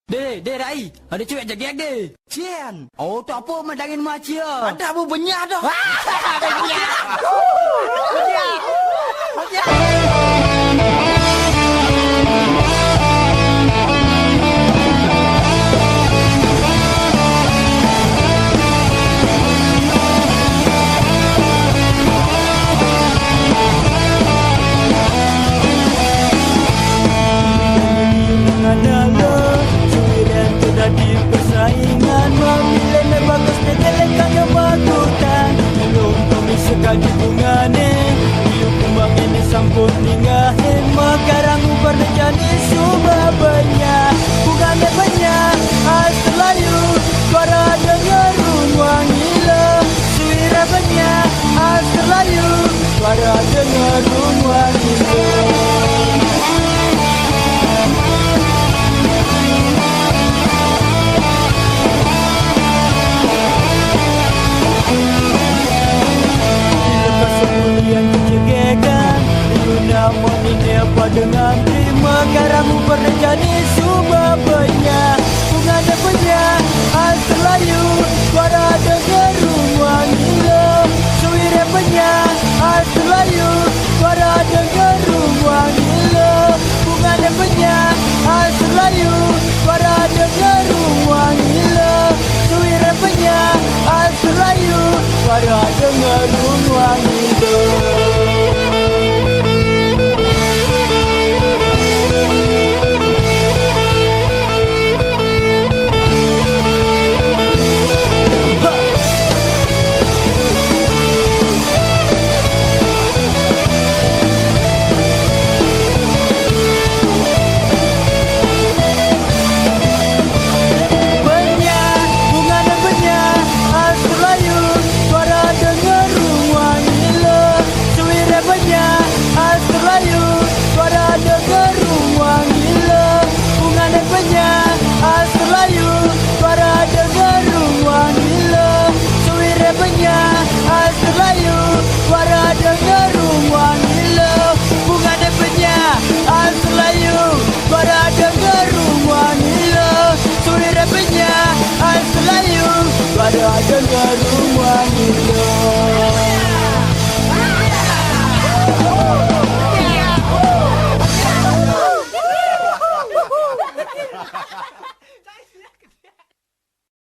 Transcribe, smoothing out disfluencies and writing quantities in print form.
Rai, ada cewek jaga dia. Cian. Oh, tu apa mandangin mak cia? Ada apa banyak dah. Di persaingan memilih bagus kejelek yang bagutan belum kami sekali bungane hidup kumbang ini sampun ningahin makarang bernejani subabanya bungane banyak khas Melayu suara dengarun wangila suira banyak khas Melayu suara dengarun wangila. Namun ini apa dengan terima karamu berjani subabanya bunga dapatnya khas Melayu suara dengar wangila suira banyak khas Melayu suara dengar wangila bunga dapatnya khas Melayu suara dengar wangila suira banyak khas Melayu suara dengar wangila. Ada dengar rumah